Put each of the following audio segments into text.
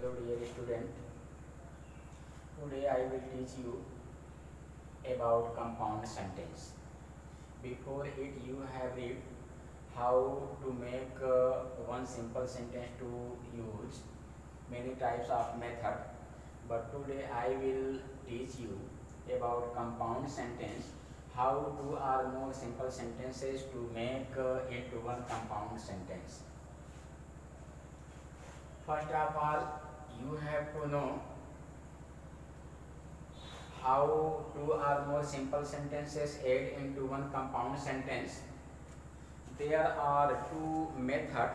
Hello dear student, today I will teach you about compound sentence. Before it you have read how to make one simple sentence to use many types of method, but today I will teach you about compound sentence, how two or more simple sentences to make into one compound sentence. First of all, you have to know how two or more simple sentences add into one compound sentence. There are two methods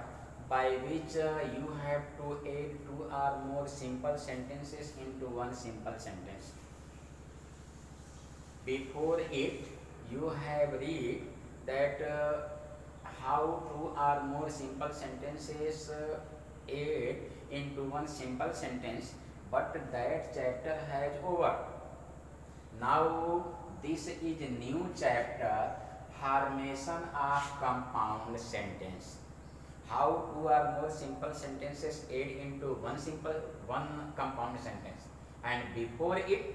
by which you have to add two or more simple sentences into one simple sentence. Before it, you have read that how two or more simple sentences add into one simple sentence, but that chapter has over. Now this is a new chapter, formation of compound sentence. How two or more simple sentences add into one compound sentence. And before it,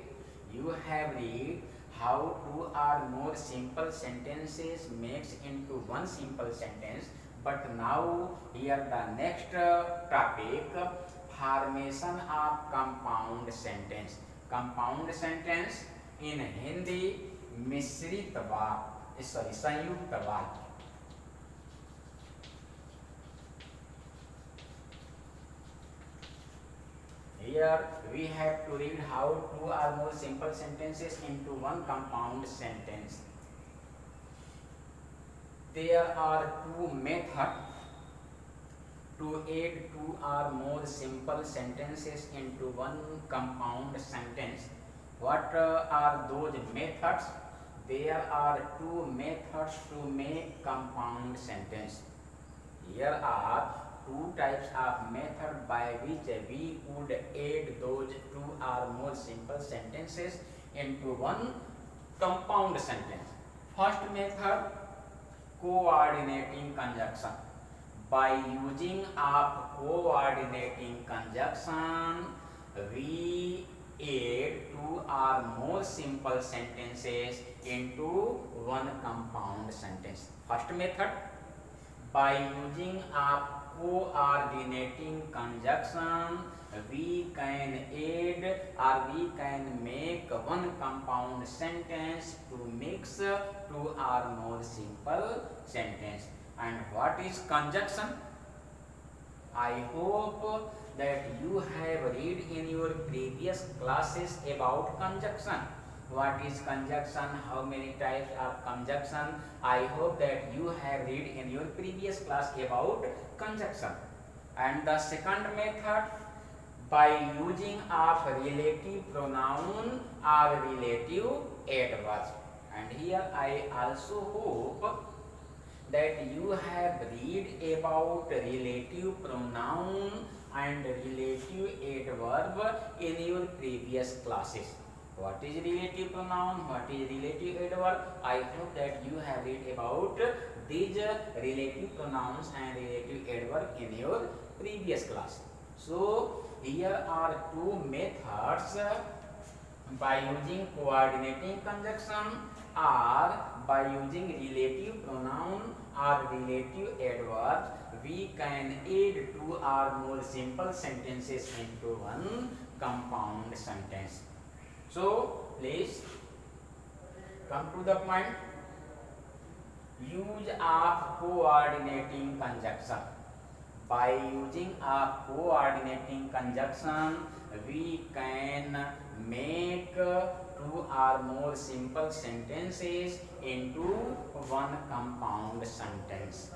you have read how two or more simple sentences makes into one simple sentence. But now here the next topic, formation of compound sentence. Compound sentence in Hindi मिश्रित वाक्य, संयुक्त वाक्य. Here we have to read how two or more simple sentences into one compound sentence. There are two methods to add two or more simple sentences into one compound sentence. What are those methods? There are two methods to make compound sentence. Here are two types of method by which we could add those two or more simple sentences into one compound sentence. First method, coordinating conjunction. By using of coordinating conjunction, we add two or more simple sentences into one compound sentence. First method, by using of coordinating conjunction, we can add or we can make one compound sentence to mix two or more simple sentence. And what is conjunction? I hope that you have read in your previous classes about conjunction. What is conjunction? How many types of conjunction? I hope that you have read in your previous class about conjunction. And the second method, by using of relative pronoun or relative adverb. And here I also hope that you have read about relative pronoun and relative adverb in your previous classes. What is relative pronoun? What is relative adverb? I hope that you have read about these relative pronouns and relative adverb in your previous class. So here are two methods, by using coordinating conjunction or by using relative pronoun or relative adverbs, we can add two or more simple sentences into one compound sentence. So please come to the point. Use of coordinating conjunction. By using of coordinating conjunction, we can make two or more simple sentences into one compound sentence.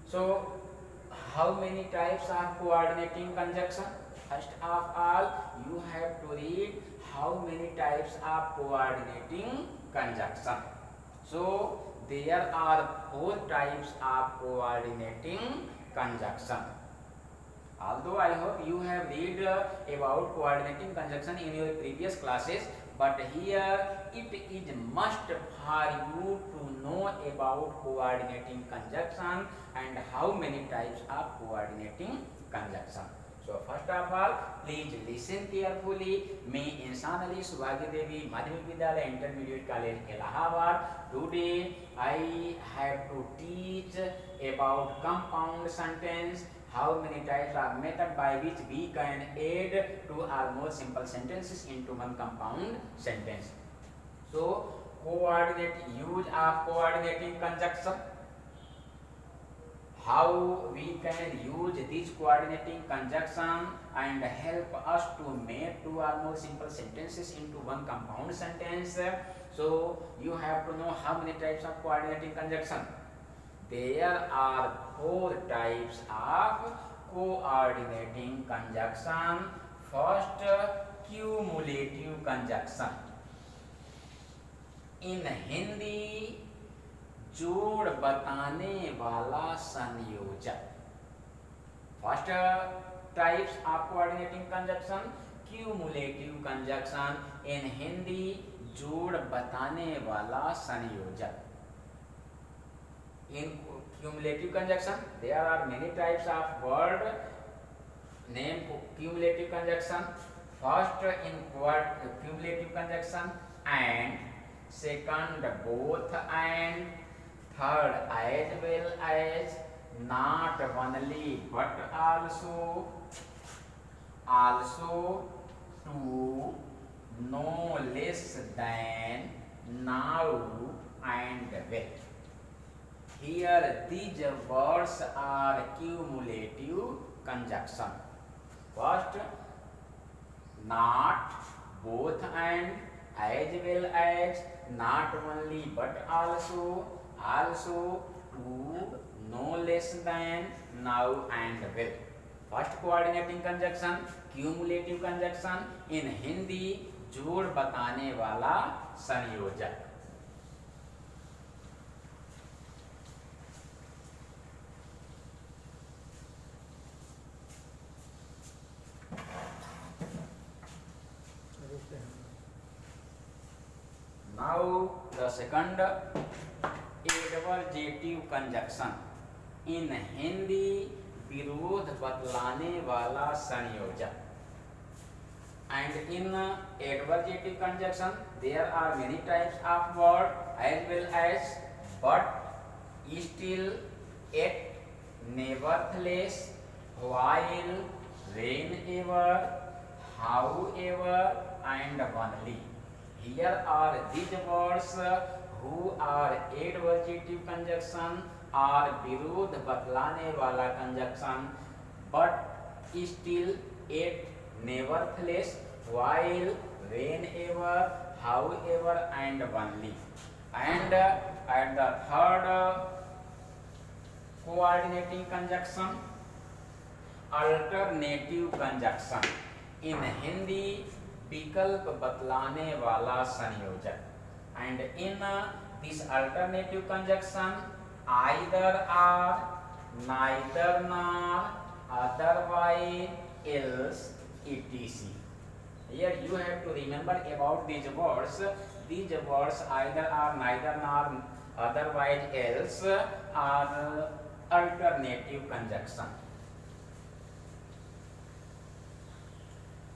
So how many types of coordinating conjunction? First of all, you have to read how many types of coordinating conjunction. So there are four types of coordinating conjunction. Although I hope you have read about coordinating conjunction in your previous classes, but here it is must for you to know about coordinating conjunction and how many types of coordinating conjunction. So first of all, please listen carefully. मैं इंसान अली सुभागी देवी माध्यमिक विद्यालय intermediate college Allahabad. Today I have to teach about compound sentence. How many types of method by which we can add two or more simple sentences into one compound sentence. So coordinate use of coordinating conjunction. How we can use this coordinating conjunction and help us to make two or more simple sentences into one compound sentence. So you have to know how many types of coordinating conjunction. There are four types of coordinating conjunction. First, cumulative conjunction. In Hindi, जोड़ बताने वाला संयोजक. First types of coordinating conjunction, cumulative conjunction. In Hindi, जोड़ बताने वाला संयोजक. In cumulative conjunction, there are many types of word named cumulative conjunction. First, in cumulative conjunction, and. Second, both and. Third, as well as. Not only but also. Also to. No less than. Now and with. Here these words are cumulative conjunction. First, not, both and, as well as, not only but also, also to, no less than, now and will. First coordinating conjunction, cumulative conjunction. In Hindi, जोड़ बताने वाला संयोजक. Now the second, adversative conjunction. In Hindi, विरोध बतलाने वाला संयोजक. And in adversative conjunction, there are many types of word as well as but, still, yet, nevertheless, while, whenever, however, and only. Here are these words who are adversative conjunction or विरोध बतलाने वाला conjunction, but, still, yet, nevertheless, while, whenever, however, and only. And the third coordinating conjunction, alternative conjunction. In Hindi, विकल्प बतलाने वाला संयोजक. And in this alternative conjunction, either or, neither nor, otherwise, else, etc. Here you have to remember about these words. These words either are, neither nor, otherwise else are alternative conjunction.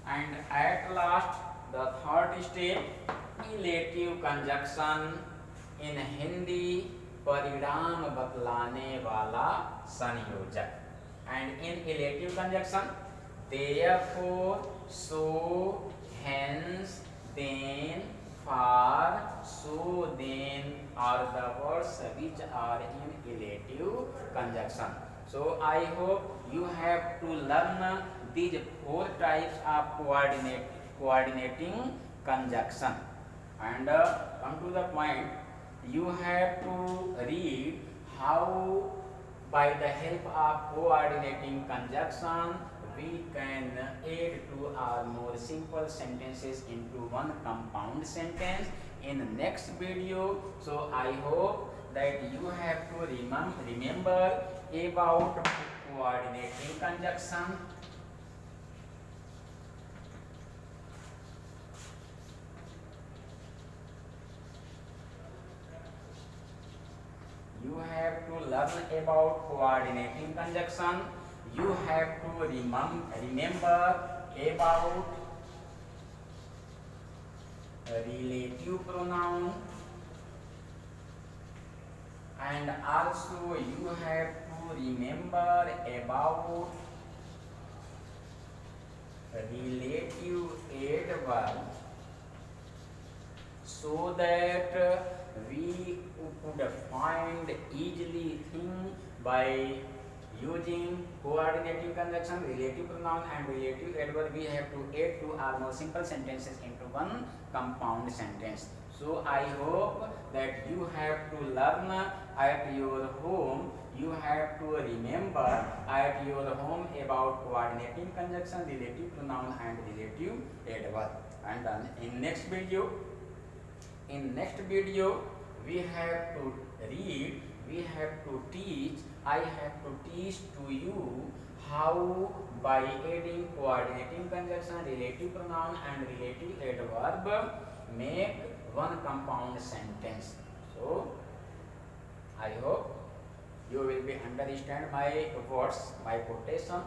And at last, the third step, relative conjunction. In Hindi, परिणाम बतलाने वाला संयोजक. And in relative conjunction, therefore, so, hence, then, for, so, then are the words which are in relative conjunction. So I hope you have to learn these four types of coordinating conjunction. And come to the point, you have to read how by the help of coordinating conjunction we can add two or more simple sentences into one compound sentence in the next video. So I hope that you have to remember about coordinating conjunction. You have to learn about coordinating conjunction. you have to remember about relative pronoun, and also you have to remember about relative adverb, so that we could find easily thing by using coordinating conjunction, relative pronoun and relative adverb. We have to add two or more simple sentences into one compound sentence. So I hope that you have to learn at your home. You have to remember at your home about coordinating conjunction, relative pronoun and relative adverb. And then in next video, we have to read, we have to teach, I have to teach to you how by adding coordinating conjunction, relative pronoun and relative adverb make one compound sentence. So I hope you will be understand my words, my quotation.